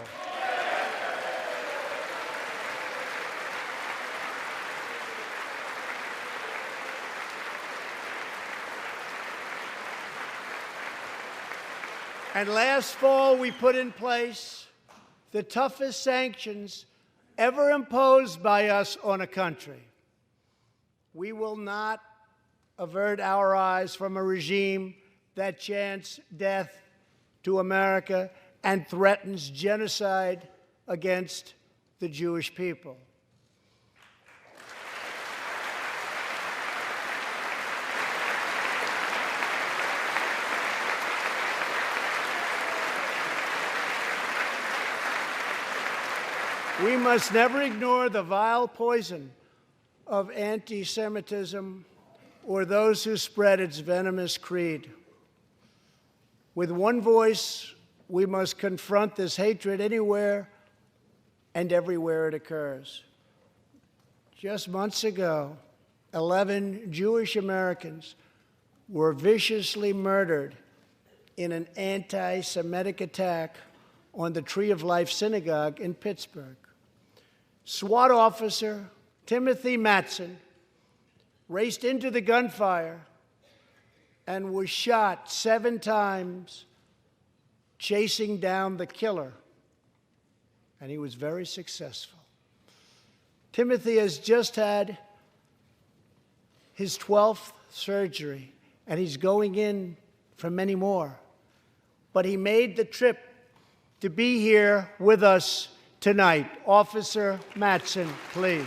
And last fall, we put in place the toughest sanctions ever imposed by us on a country. We will not avert our eyes from a regime that chants death to America and threatens genocide against the Jewish people. We must never ignore the vile poison of anti-Semitism or those who spread its venomous creed. With one voice, we must confront this hatred anywhere and everywhere it occurs. Just months ago, 11 Jewish Americans were viciously murdered in an anti-Semitic attack on the Tree of Life Synagogue in Pittsburgh. SWAT officer Timothy Matson raced into the gunfire and was shot 7 times chasing down the killer, and he was very successful. Timothy has just had his 12th surgery, and he's going in for many more. but he made the trip to be here with us tonight. Officer Mattson, please.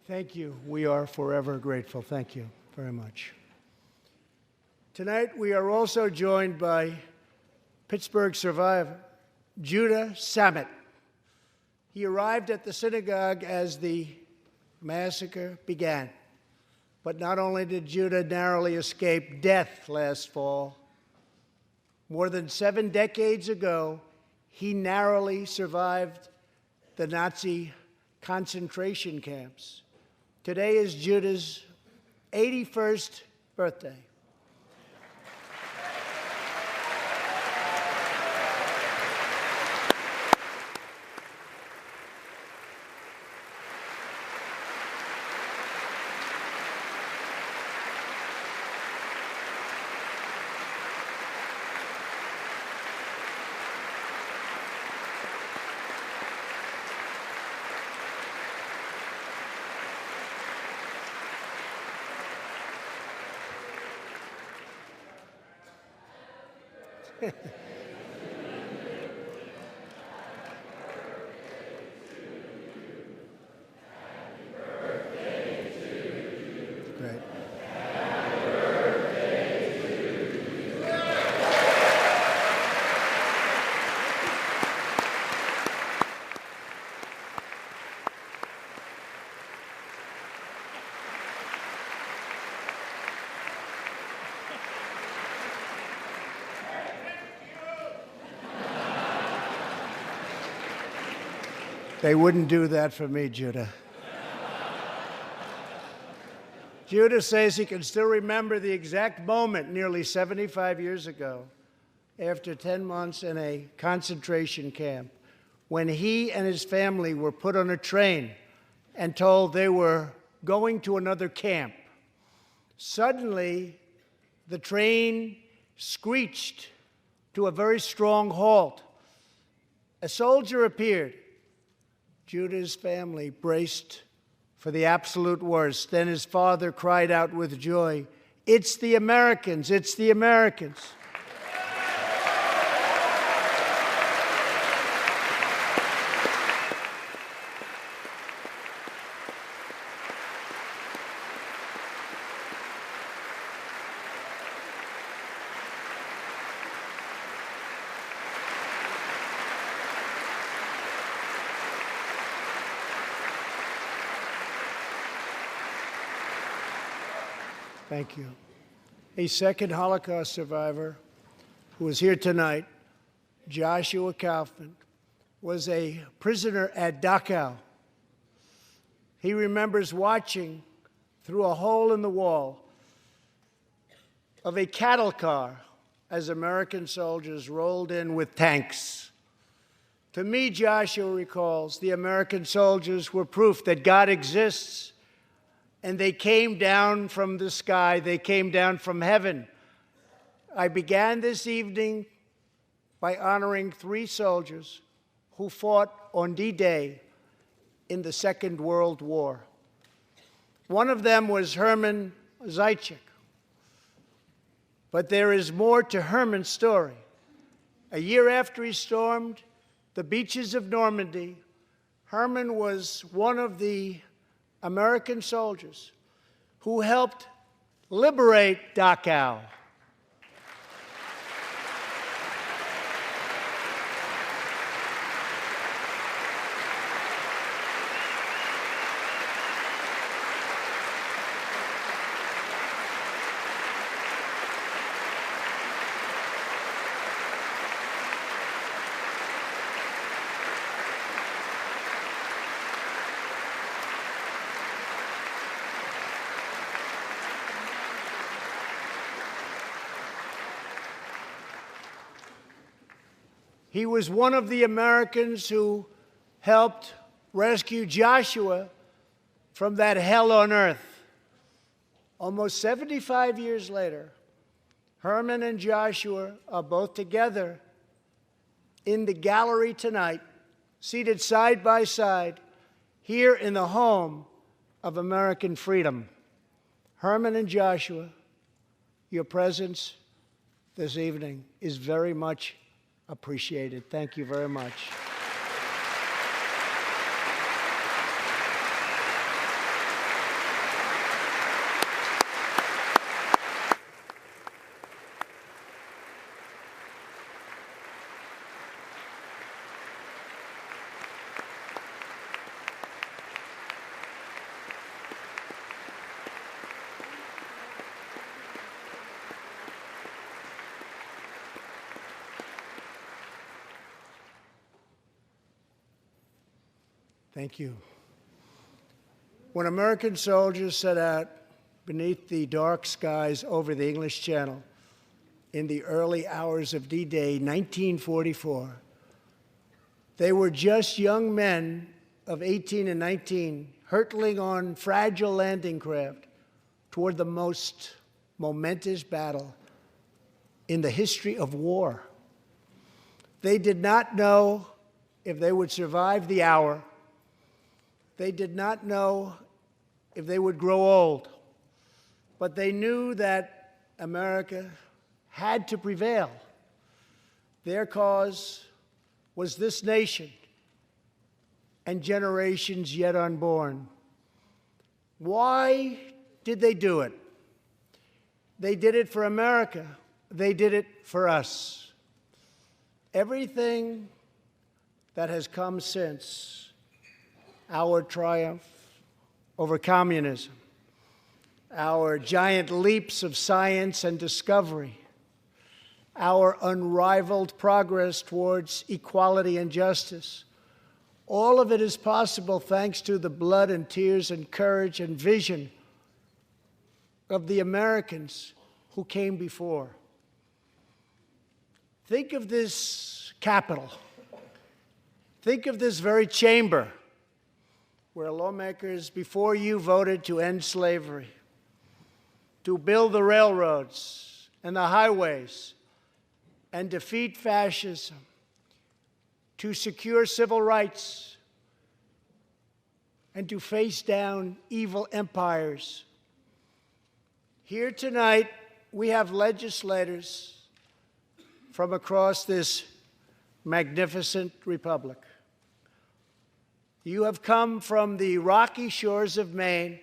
Thank you. We are forever grateful. Thank you very much. Tonight, we are also joined by Pittsburgh survivor, Judah Samet. He arrived at the synagogue as the massacre began. But not only did Judah narrowly escape death last fall, more than 7 decades ago, he narrowly survived the Nazi concentration camps. Today is Judah's 81st birthday. Great. They wouldn't do that for me, Judah. Judah says he can still remember the exact moment nearly 75 years ago, after 10 months in a concentration camp, when he and his family were put on a train and told they were going to another camp. Suddenly, the train screeched to a very strong halt. A soldier appeared. Judah's family braced for the absolute worst. Then his father cried out with joy, "It's the Americans! It's the Americans!" Thank you. A second Holocaust survivor who is here tonight, Joshua Kaufman, was a prisoner at Dachau. He remembers watching through a hole in the wall of a cattle car as American soldiers rolled in with tanks. To me, Joshua recalls, the American soldiers were proof that God exists. And they came down from the sky. They came down from heaven. I began this evening by honoring 3 soldiers who fought on D-Day in the Second World War. One of them was Herman Zaitchik. But there is more to Herman's story. A year after he stormed the beaches of Normandy, Herman was one of the American soldiers who helped liberate Dachau. He was one of the Americans who helped rescue Joshua from that hell on earth. Almost 75 years later, Herman and Joshua are both together in the gallery tonight, seated side by side, here in the home of American freedom. Herman and Joshua, your presence this evening is very much appreciated. Thank you very much. Thank you. When American soldiers set out beneath the dark skies over the English Channel in the early hours of D-Day 1944, they were just young men of 18 and 19 hurtling on fragile landing craft toward the most momentous battle in the history of war. They did not know if they would survive the hour. They did not know if they would grow old, but they knew that America had to prevail. Their cause was this nation and generations yet unborn. Why did they do it? They did it for America. They did it for us. Everything that has come since our triumph over communism, our giant leaps of science and discovery, our unrivaled progress towards equality and justice, all of it is possible thanks to the blood and tears and courage and vision of the Americans who came before. Think of this Capitol. Think of this very chamber where lawmakers before you voted to end slavery, to build the railroads and the highways, and defeat fascism, to secure civil rights, and to face down evil empires. Here tonight, we have legislators from across this magnificent republic. You have come from the rocky shores of Maine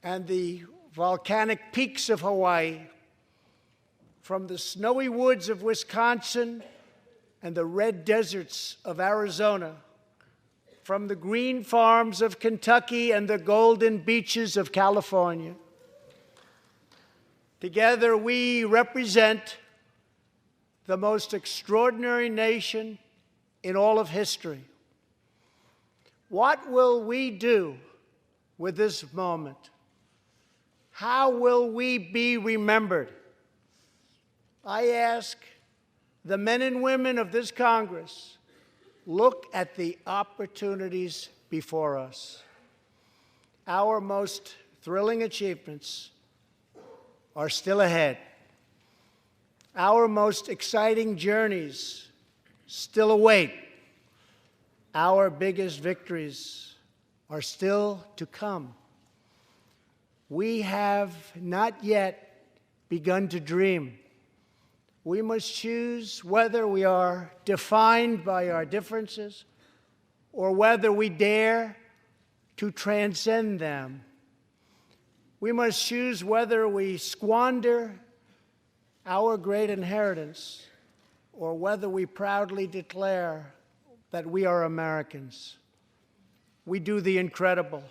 and the volcanic peaks of Hawaii, from the snowy woods of Wisconsin and the red deserts of Arizona, from the green farms of Kentucky and the golden beaches of California. Together, we represent the most extraordinary nation in all of history. What will we do with this moment? How will we be remembered? I ask the men and women of this Congress, look at the opportunities before us. Our most thrilling achievements are still ahead. Our most exciting journeys still await. Our biggest victories are still to come. We have not yet begun to dream. We must choose whether we are defined by our differences or whether we dare to transcend them. We must choose whether we squander our great inheritance or whether we proudly declare that we are Americans. We do the incredible.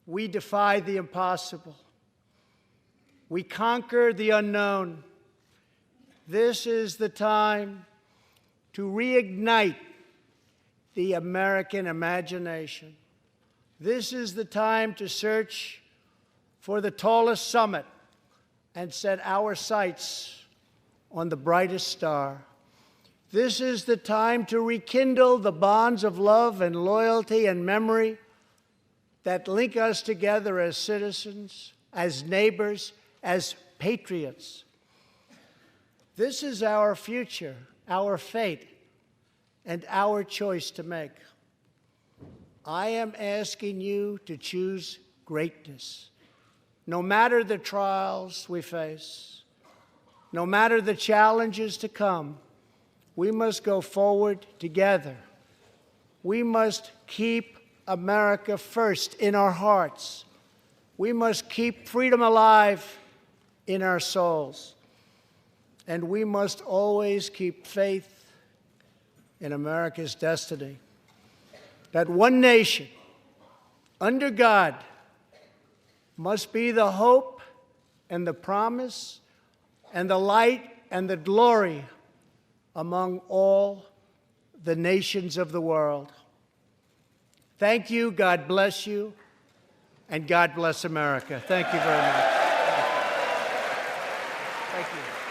We defy the impossible. We conquer the unknown. This is the time to reignite the American imagination. This is the time to search for the tallest summit and set our sights on the brightest star. This is the time to rekindle the bonds of love and loyalty and memory that link us together as citizens, as neighbors, as patriots. This is our future, our fate, and our choice to make. I am asking you to choose greatness. No matter the trials we face, no matter the challenges to come, we must go forward together. We must keep America first in our hearts. We must keep freedom alive in our souls. And we must always keep faith in America's destiny. That one nation, under God, must be the hope and the promise and the light and the glory among all the nations of the world. Thank you, God bless you, and God bless America. Thank you very much. Thank you.